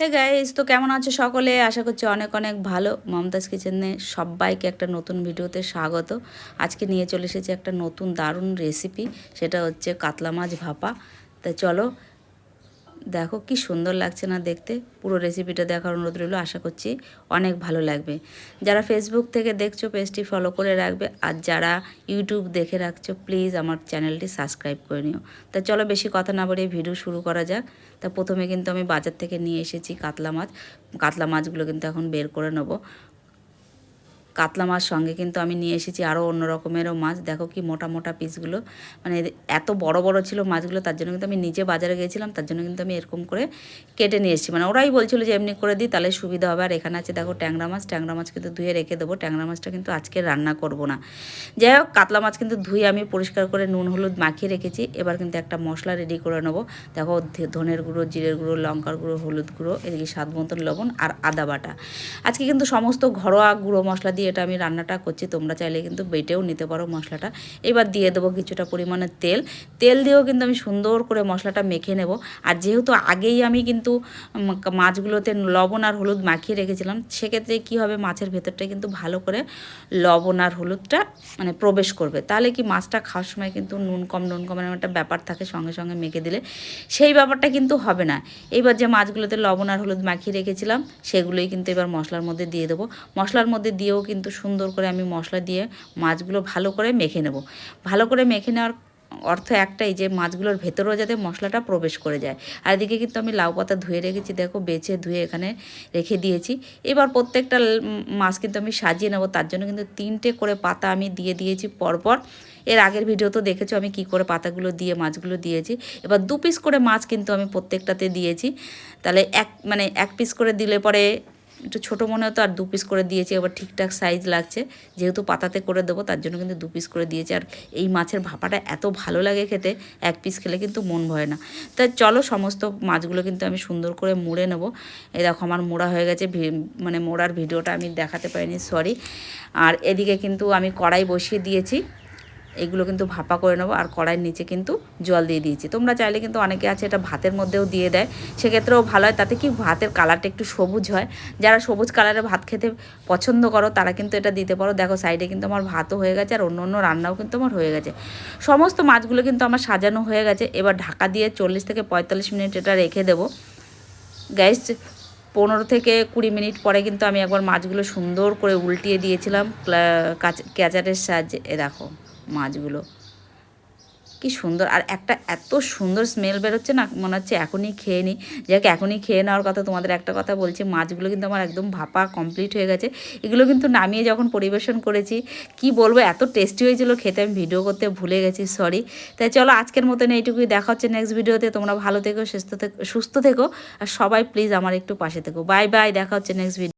Hey guys, তো কেমন আছো সকলে? আশা করছি অনেক অনেক ভালো। মমতাজ কিচেনে সবাইকে একটা নতুন ভিডিওতে স্বাগত। আজকে নিয়ে চলে এসেছি একটা নতুন দারুণ রেসিপি, সেটা হচ্ছে কাতলা মাছ ভাপা। তাই চলো, দেখো কি সুন্দর লাগছে না দেখতে। পুরো রেসিপিটা দেখার অনুরোধ রইল, আশা করছি অনেক ভালো লাগবে। যারা ফেসবুক থেকে দেখছো পেজটি ফলো করে রাখবে, আর যারা ইউটিউব দেখে রাখছো প্লিজ আমার চ্যানেলটি সাবস্ক্রাইব করে নিও। তা চলো বেশি কথা না বলে ভিডিও শুরু করা যাক। তা প্রথমে কিন্তু আমি বাজার থেকে নিয়ে এসেছি কাতলা মাছ। কাতলা মাছগুলো কিন্তু এখন বের করে নেবো। কাতলা মাছ সঙ্গে কিন্তু আমি নিয়ে এসেছি আরও অন্য রকমেরও মাছ। দেখো কি মোটা মোটা পিসগুলো, মানে এত বড় বড় ছিল মাছগুলো, তার জন্য কিন্তু আমি নিজে বাজারে গিয়েছিলাম, তার জন্য কিন্তু আমি এরকম করে কেটে নিয়ে এসেছি। মানে ওরাই বলছিল যে এমনি করে দিই তাহলে সুবিধা হবে। আর এখানে আছে দেখো ট্যাংরা মাছ। ট্যাংরা মাছ কিন্তু ধুয়ে রেখে দেবো। ট্যাংরা মাছটা কিন্তু আজকে রান্না করব না। যাই হোক, কাতলা মাছ কিন্তু ধুয়ে আমি পরিষ্কার করে নুন হলুদ মাখিয়ে রেখেছি। এবার কিন্তু একটা মশলা রেডি করে নেবো। দেখো ধনের গুঁড়ো, জিরের গুঁড়ো, লঙ্কার গুঁড়ো, হলুদ গুঁড়ো, এদিকে স্বাদ মতন লবণ আর আদা বাটা। আজকে কিন্তু সমস্ত ঘরোয়া গুঁড়ো মশলা দিয়ে এটা আমি রান্নাটা করছি। তোমরা চাইলে কিন্তু বেটেও নিতে পারো মশলাটা। এবার দিয়ে দেবো কিছুটা পরিমাণে তেল। তেল দিয়েও কিন্তু আমি সুন্দর করে মশলাটা মেখে নেব। আর যেহেতু আগেই আমি কিন্তু মাছগুলোতে লবণ আর হলুদ মাখিয়ে রেখেছিলাম, সেক্ষেত্রে কী হবে, মাছের ভেতরটা কিন্তু ভালো করে লবণ আর হলুদটা মানে প্রবেশ করবে। তাহলে কি মাছটা খাওয়ার সময় কিন্তু নুন কম এরকম একটা ব্যাপার থাকে, সঙ্গে সঙ্গে মেখে দিলে সেই ব্যাপারটা কিন্তু হবে না। এইবার যে মাছগুলোতে লবণ আর হলুদ মাখিয়ে রেখেছিলাম সেগুলোই কিন্তু এবার মশলার মধ্যে দিয়ে দেবো। মশলার মধ্যে দিয়েও কিন্তু সুন্দর করে আমি মশলা দিয়ে মাছগুলো ভালো করে মেখে নেব। ভালো করে মেখে নেওয়ার অর্থ একটাই, যে মাছগুলোর ভেতরেও যাতে মশলাটা প্রবেশ করে যায়। আর এদিকে কিন্তু আমি লাউ পাতা ধুয়ে রেখেছি, দেখো বেছে ধুয়ে এখানে রেখে দিয়েছি। এবার প্রত্যেকটা মাছ কিন্তু আমি সাজিয়ে নেব, তার জন্য কিন্তু 3টে করে পাতা আমি দিয়ে দিয়েছি পরপর। এর আগের ভিডিও তো দেখেছো আমি কি করে পাতাগুলো দিয়ে মাছগুলো দিয়েছি। এবার 2 পিস করে মাছ কিন্তু আমি প্রত্যেকটাতে দিয়েছি। তাহলে এক পিস করে দিলে পরে একটু ছোটো মনে হতো, আর 2 পিস করে দিয়েছি। এবার ঠিকঠাক সাইজ লাগছে, যেহেতু পাতাতে করে দেবো তার জন্য কিন্তু 2 পিস করে দিয়েছি। আর এই মাছের ভাপাটা এত ভালো লাগে খেতে, 1 পিস খেলে কিন্তু মন ভরে না। তাই চলো সমস্ত মাছগুলো কিন্তু আমি সুন্দর করে মুড়ে নেব। এই দেখো আমার মোড়া হয়ে গেছে, মানে মোড়ার ভিডিওটা আমি দেখাতে পারিনি, সরি। আর এদিকে কিন্তু আমি কড়াই বসিয়ে দিয়েছি, এগুলো কিন্তু ভাপা করে নেবো। আর কড়াইয়ের নিচে কিন্তু জল দিয়ে দিয়েছি। তোমরা চাইলে কিন্তু অনেকে আছে এটা ভাতের মধ্যেও দিয়ে দেয়, সেক্ষেত্রেও ভালো হয়। তাতে কি ভাতের কালারটা একটু সবুজ হয়। যারা সবুজ কালারের ভাত খেতে পছন্দ করো তারা কিন্তু এটা দিতে পারো। দেখো সাইডে কিন্তু আমার ভাতও হয়ে গেছে, আর অন্য অন্য রান্নাও কিন্তু আমার হয়ে গেছে। সমস্ত মাছগুলো কিন্তু আমার সাজানো হয়ে গেছে। এবার ঢাকা দিয়ে 40 থেকে 45 মিনিট এটা রেখে দেবো। গ্যাস 15 থেকে 20 মিনিট পরে কিন্তু আমি একবার মাছগুলো সুন্দর করে উল্টিয়ে দিয়েছিলাম ক্যাচারের সাহায্যে। দেখো মাছগুলো কি সুন্দর, আর একটা এত সুন্দর স্মেল বেরোচ্ছে না, মনে হচ্ছে এখনই খেয়ে নিই। যাক, এখনই খেয়ে নেওয়ার কথা। তোমাদের একটা কথা বলছি, মাছগুলো কিন্তু আমার একদম ভাপা কমপ্লিট হয়ে গেছে। এগুলো কিন্তু নামিয়ে যখন পরিবেশন করেছি, কি বলবো, এত টেস্টি হয়েছিল খেতে, আমি ভিডিও করতে ভুলে গেছি, সরি। তাই চলো আজকের মতন এইটুকুই, দেখা হচ্ছে নেক্সট ভিডিওতে। তোমরা ভালো থেকো, সুস্থ থেকো, আর সবাই প্লিজ আমার একটু পাশে থেকো। বাই বাই, দেখা হচ্ছে নেক্সট ভিডিও।